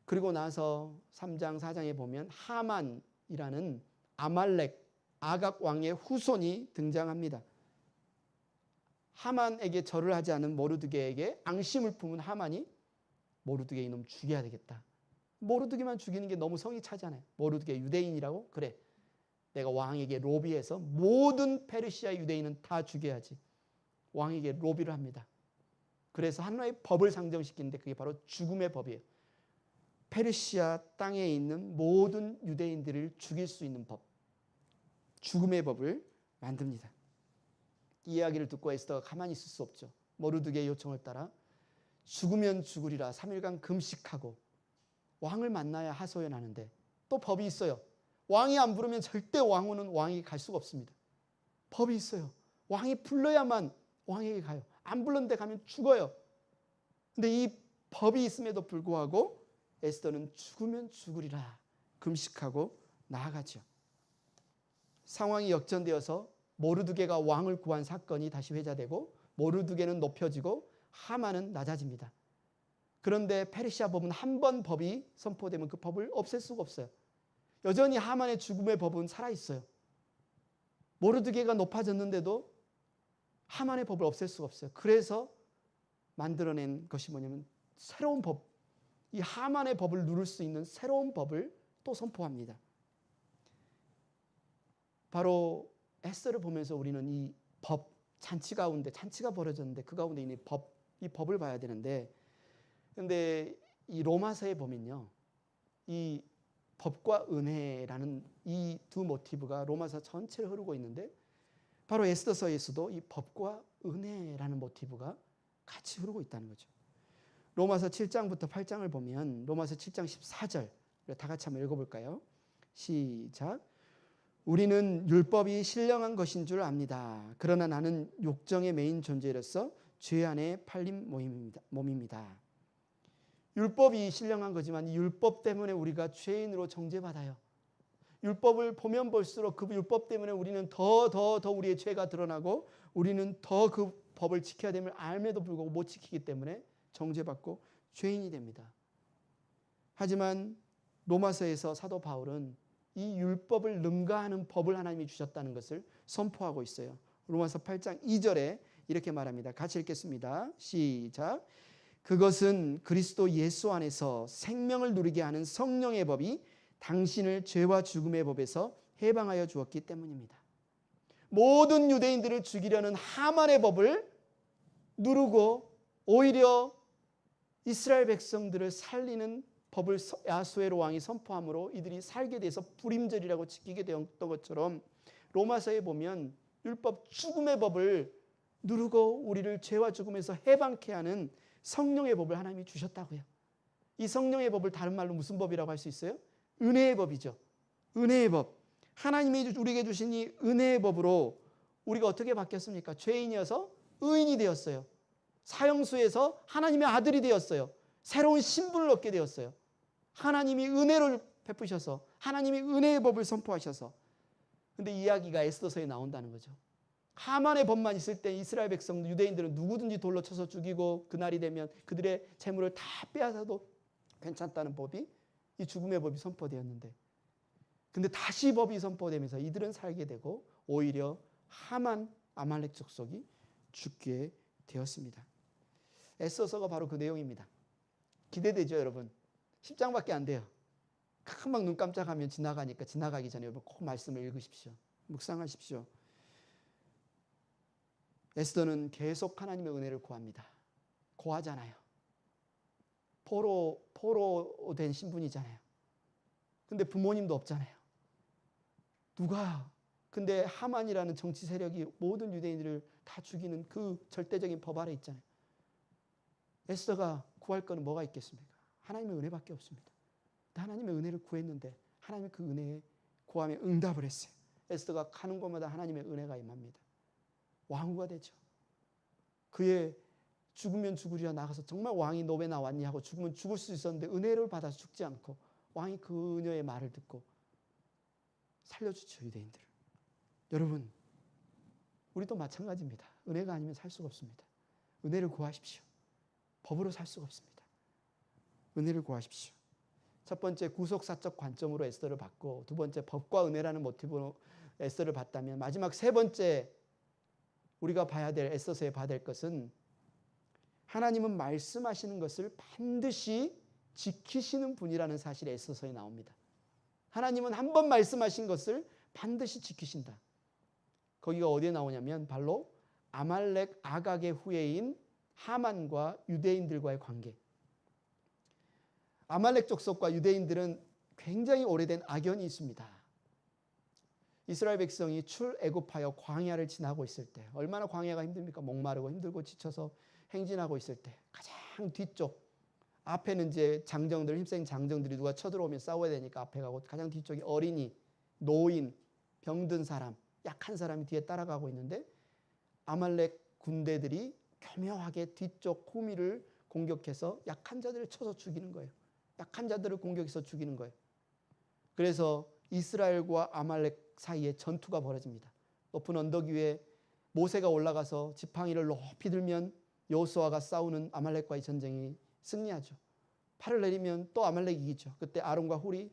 그리고 나서 3장 4장에 보면 하만이라는 아말렉 아각 왕의 후손이 등장합니다. 하만에게 절을 하지 않은 모르드게에게 앙심을 품은 하만이 모르드게 이놈 죽여야 되겠다. 모르드게만 죽이는 게 너무 성이 차잖아요. 모르드게 유대인이라고? 그래. 내가 왕에게 로비해서 모든 페르시아 유대인은 다 죽여야지. 왕에게 로비를 합니다. 그래서 하나의 법을 상정시키는데 그게 바로 죽음의 법이에요. 페르시아 땅에 있는 모든 유대인들을 죽일 수 있는 법. 죽음의 법을 만듭니다. 이 이야기를 듣고 에스더가 가만히 있을 수 없죠. 모르드게의 요청을 따라 죽으면 죽으리라 3일간 금식하고 왕을 만나야 하소연하는데 또 법이 있어요. 왕이 안 부르면 절대 왕후는 왕에게 갈 수가 없습니다. 법이 있어요. 왕이 불러야만 왕에게 가요. 안 불렀는데 가면 죽어요. 근데 이 법이 있음에도 불구하고 에스더는 죽으면 죽으리라 금식하고 나아가죠. 상황이 역전되어서 모르드게가 왕을 구한 사건이 다시 회자되고 모르드게는 높여지고 하만은 낮아집니다. 그런데 페르시아 법은 한 번 법이 선포되면 그 법을 없앨 수가 없어요. 여전히 하만의 죽음의 법은 살아있어요. 모르드게가 높아졌는데도 하만의 법을 없앨 수가 없어요. 그래서 만들어낸 것이 뭐냐면 새로운 법, 이 하만의 법을 누를 수 있는 새로운 법을 또 선포합니다. 바로 에스더를 보면서 우리는 이 법, 잔치 가운데 잔치가 벌어졌는데 그 가운데 있는 이 법을 봐야 되는데, 그런데 이 로마서에 보면요, 이 법과 은혜라는 이 두 모티브가 로마서 전체를 흐르고 있는데 바로 에스더서에서도 이 법과 은혜라는 모티브가 같이 흐르고 있다는 거죠. 로마서 7장부터 8장을 보면 로마서 7장 14절 다 같이 한번 읽어볼까요? 시작. 우리는 율법이 신령한 것인 줄 압니다. 그러나 나는 욕정의 메인 존재로서 죄 안에 팔린 몸입니다. 율법이 신령한 거지만 이 율법 때문에 우리가 죄인으로 정죄받아요. 율법을 보면 볼수록 그 율법 때문에 우리는 더 우리의 죄가 드러나고 우리는 더 그 법을 지켜야 됨을 알면도 불구하고 못 지키기 때문에 정죄받고 죄인이 됩니다. 하지만 로마서에서 사도 바울은 이 율법을 능가하는 법을 하나님이 주셨다는 것을 선포하고 있어요. 로마서 8장 2절에 이렇게 말합니다. 같이 읽겠습니다. 시작. 그것은 그리스도 예수 안에서 생명을 누리게 하는 성령의 법이 당신을 죄와 죽음의 법에서 해방하여 주었기 때문입니다. 모든 유대인들을 죽이려는 하만의 법을 누르고 오히려 이스라엘 백성들을 살리는 법을 야수에로 왕이 선포함으로 이들이 살게 돼서 불임절이라고 지키게 되었던 것처럼 로마서에 보면 율법 죽음의 법을 누르고 우리를 죄와 죽음에서 해방케 하는 성령의 법을 하나님이 주셨다고요. 이 성령의 법을 다른 말로 무슨 법이라고 할 수 있어요? 은혜의 법이죠. 은혜의 법. 하나님이 우리에게 주신 이 은혜의 법으로 우리가 어떻게 바뀌었습니까? 죄인이어서 의인이 되었어요. 사형수에서 하나님의 아들이 되었어요. 새로운 신분을 얻게 되었어요. 하나님이 은혜를 베푸셔서 하나님이 은혜의 법을 선포하셔서. 근데 이야기가 에스더서에 나온다는 거죠. 하만의 법만 있을 때 이스라엘 백성 유대인들은 누구든지 돌로 쳐서 죽이고 그날이 되면 그들의 재물을 다 빼앗아도 괜찮다는 법이 이 죽음의 법이 선포되었는데, 근데 다시 법이 선포되면서 이들은 살게 되고 오히려 하만 아말렉 족속이 죽게 되었습니다. 에스더서가 바로 그 내용입니다. 기대되죠, 여러분? 10장밖에 안 돼요. 금방 눈 깜짝하면 지나가니까 지나가기 전에 여러분 꼭 말씀을 읽으십시오. 묵상하십시오. 에스더는 계속 하나님의 은혜를 구합니다. 고하잖아요. 포로 된 신분이잖아요. 근데 부모님도 없잖아요. 근데 하만이라는 정치 세력이 모든 유대인들을 다 죽이는 그 절대적인 법 아래 있잖아요. 에스더가 구할 거는 뭐가 있겠습니까? 하나님의 은혜밖에 없습니다. 하나님의 은혜를 구했는데 하나님이 그 은혜에 구하며 응답을 했어요. 에스더가 가는 곳마다 하나님의 은혜가 임합니다. 왕후가 되죠. 그의 죽으면 죽으리라 나가서 정말 왕이 노베 나왔니 하고 죽으면 죽을 수 있었는데 은혜를 받아서 죽지 않고 왕이 그녀의 말을 듣고 살려주죠, 유대인들을. 여러분, 우리도 마찬가지입니다. 은혜가 아니면 살 수가 없습니다. 은혜를 구하십시오. 법으로 살 수가 없습니다. 은혜를 구하십시오. 첫 번째, 구속사적 관점으로 에스더를 봤고, 두 번째, 법과 은혜라는 모티브로 에스더를 봤다면, 마지막 세 번째 우리가 봐야 될, 에스더서에 봐야 될 것은 하나님은 말씀하시는 것을 반드시 지키시는 분이라는 사실이 에스더서에 나옵니다. 하나님은 한 번 말씀하신 것을 반드시 지키신다. 거기가 어디에 나오냐면 바로 아말렉 아각의 후예인 하만과 유대인들과의 관계. 아말렉 족속과 유대인들은 굉장히 오래된 악연이 있습니다. 이스라엘 백성이 출애굽하여 광야를 지나고 있을 때, 얼마나 광야가 힘듭니까? 목마르고 힘들고 지쳐서 행진하고 있을 때 가장 뒤쪽, 앞에는 이제 장정들, 힘센 장정들이 누가 쳐들어오면 싸워야 되니까 앞에 가고, 가장 뒤쪽이 어린이, 노인, 병든 사람, 약한 사람이 뒤에 따라가고 있는데, 아말렉 군대들이 교묘하게 뒤쪽 후미를 공격해서 약한 자들을 쳐서 죽이는 거예요. 약한 자들을 공격해서 죽이는 거예요. 그래서 이스라엘과 아말렉 사이에 전투가 벌어집니다. 높은 언덕 위에 모세가 올라가서 지팡이를 높이 들면 여호수아가 싸우는 아말렉과의 전쟁이 승리하죠. 팔을 내리면 또 아말렉이 이기죠. 그때 아론과 훌이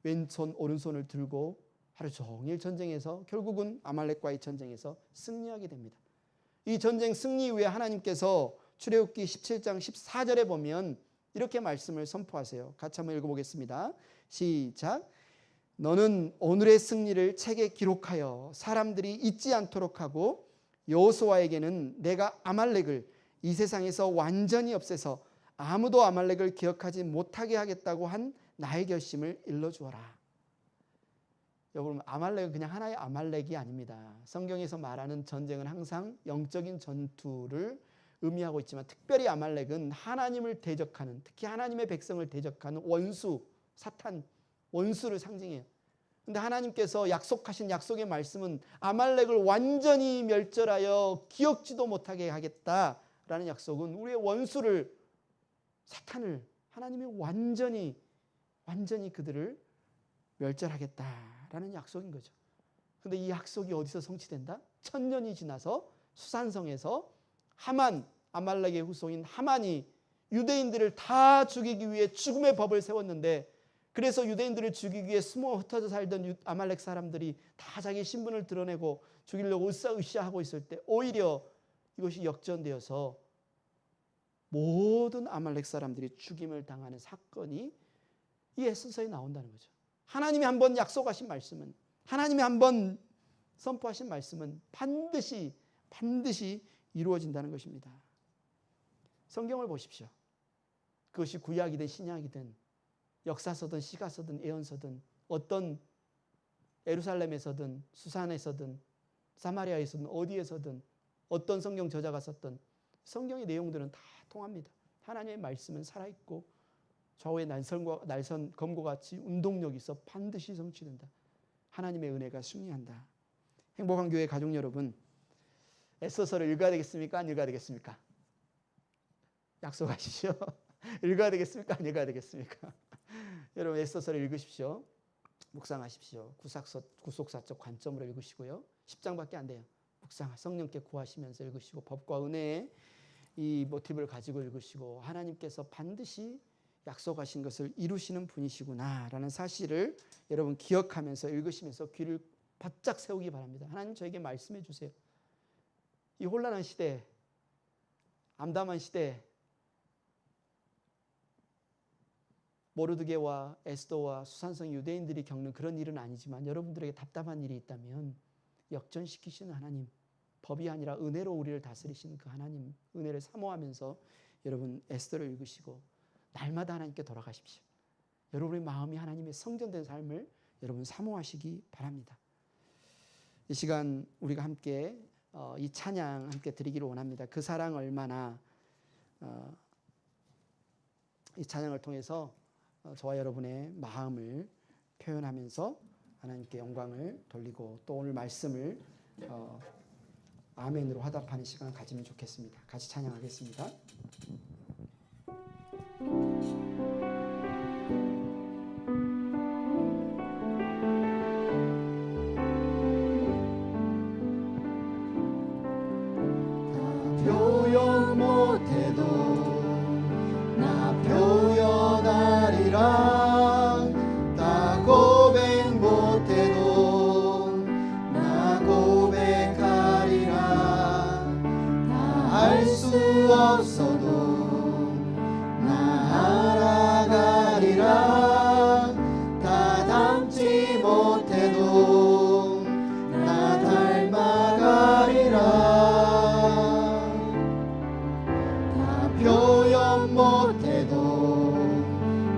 왼손 오른손을 들고 하루 종일 전쟁에서 결국은 아말렉과의 전쟁에서 승리하게 됩니다. 이 전쟁 승리 이후에 하나님께서 출애굽기 17장 14절에 보면 이렇게 말씀을 선포하세요. 같이 한번 읽어보겠습니다. 시작. 너는 오늘의 승리를 책에 기록하여 사람들이 잊지 않도록 하고, 여호수아에게는 내가 아말렉을 이 세상에서 완전히 없애서 아무도 아말렉을 기억하지 못하게 하겠다고 한 나의 결심을 일러주어라. 여러분, 아말렉은 그냥 하나의 아말렉이 아닙니다. 성경에서 말하는 전쟁은 항상 영적인 전투를 의미하고 있지만, 특별히 아말렉은 하나님을 대적하는, 특히 하나님의 백성을 대적하는 원수, 사탄, 원수를 상징해요. 그런데 하나님께서 약속하신 약속의 말씀은 아말렉을 완전히 멸절하여 기억지도 못하게 하겠다라는 약속은 우리의 원수를, 사탄을 하나님이 완전히 그들을 멸절하겠다라는 약속인 거죠. 그런데 이 약속이 어디서 성취된다? 1000년이 지나서 수산성에서 하만, 아말렉의 후손인 하만이 유대인들을 다 죽이기 위해 죽음의 법을 세웠는데, 그래서 유대인들을 죽이기 위해 숨어 흩어져 살던 아말렉 사람들이 다 자기 신분을 드러내고 죽이려고 으쌰으쌰하고 있을 때 오히려 이것이 역전되어서 모든 아말렉 사람들이 죽임을 당하는 사건이 이 에스더서에 나온다는 거죠. 하나님이 한번 약속하신 말씀은, 하나님이 한번 선포하신 말씀은 반드시 이루어진다는 것입니다. 성경을 보십시오. 그것이 구약이든 신약이든 역사서든 시가서든 예언서든 어떤 예루살렘에서든 수산에서든 사마리아에서든 어디에서든 어떤 성경 저자가 썼던 성경의 내용들은 다 통합니다. 하나님의 말씀은 살아있고 좌우의 날선 검과 같이 운동력이 있어 반드시 성취된다. 하나님의 은혜가 승리한다. 행복한 교회 가족 여러분, 에스더서를 읽어야 되겠습니까? 안 읽어야 되겠습니까? 약속하시죠? 읽어야 되겠습니까? 안 읽어야 되겠습니까? 여러분, 에스더서를 읽으십시오. 묵상하십시오. 구속사적 관점으로 읽으시고요. 10장밖에 안 돼요. 성령께 구하시면서 읽으시고, 법과 은혜의 이 모티브를 가지고 읽으시고, 하나님께서 반드시 약속하신 것을 이루시는 분이시구나라는 사실을 여러분 기억하면서 읽으시면서 귀를 바짝 세우기 바랍니다. 하나님, 저에게 말씀해 주세요. 이 혼란한 시대, 암담한 시대, 모르드게와 에스더와 수산성 유대인들이 겪는 그런 일은 아니지만, 여러분들에게 답답한 일이 있다면 역전시키시는 하나님, 법이 아니라 은혜로 우리를 다스리시는 그 하나님 은혜를 사모하면서 여러분 에스더를 읽으시고 날마다 하나님께 돌아가십시오. 여러분의 마음이 하나님의 성전된 삶을 여러분 사모하시기 바랍니다. 이 시간 우리가 함께 이 찬양 함께 드리기를 원합니다. 그 사랑 얼마나, 이 찬양을 통해서 저와 여러분의 마음을 표현하면서 하나님께 영광을 돌리고 또 오늘 말씀을 아멘으로 화답하는 시간을 가지면 좋겠습니다. 같이 찬양하겠습니다. 표현 못해도 나 표현하리라. 나 고백 못해도 나 고백하리라. 다 알 수 없어도 나 알아가리라. 다 닮지 못해도 나 닮아가리라. 표현 못해도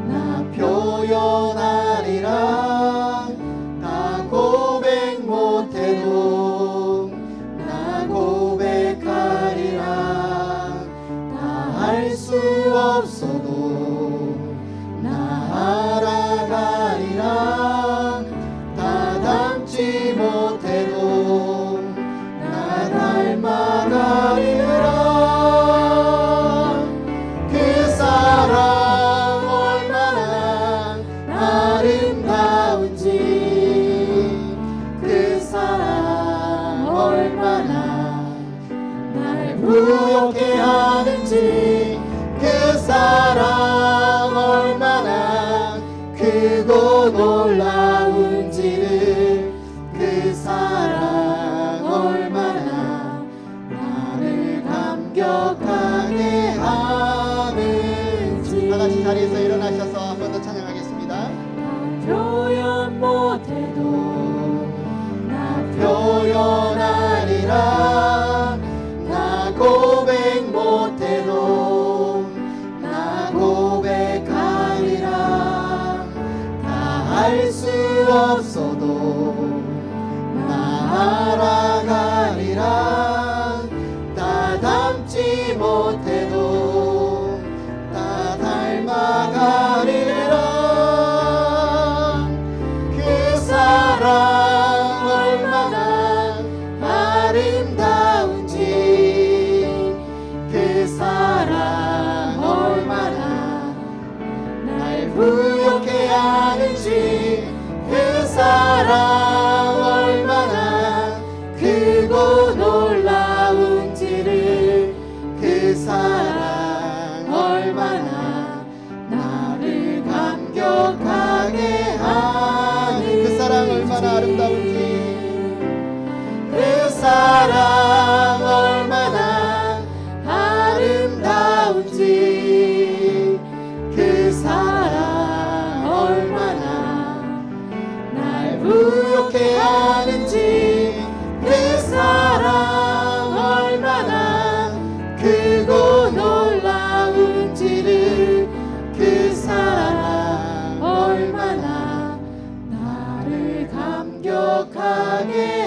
나 표현하리라. 나 고백 못해도 나 고백하리라. 다 알 수 없어도 나 알아가리라. 다 닮지 못해도 나 닮아가리라. 부욕해 하는지 그 사랑 얼마나 크고 놀라운지를 그 사랑 얼마나 나를 감격하게 하는지. 다같이 자리에서 일어나셔서 한 번 더 찬양하겠습니다. 표현 못해도 나 표현하리라. 고백 못해도 나 고백하리라. 다 알 수 없어도 나 알아가리라. 다 닮지 못해도 다 닮아가리라. 그 사랑 얼마나 아름다운지 그 사랑 얼마나 날 부욕해 하는지 그 사랑 얼마나 크고 놀라운지를 그 사랑 얼마나 나를 감격하게 하는 그 사랑 얼마나 아름다운지 그 사랑 얼마나 아름다운지 그 사랑 얼마나 날 부욕해 하는지 그 사랑 얼마나 크고 놀라운지를 그 사랑 얼마나 나를 감격하게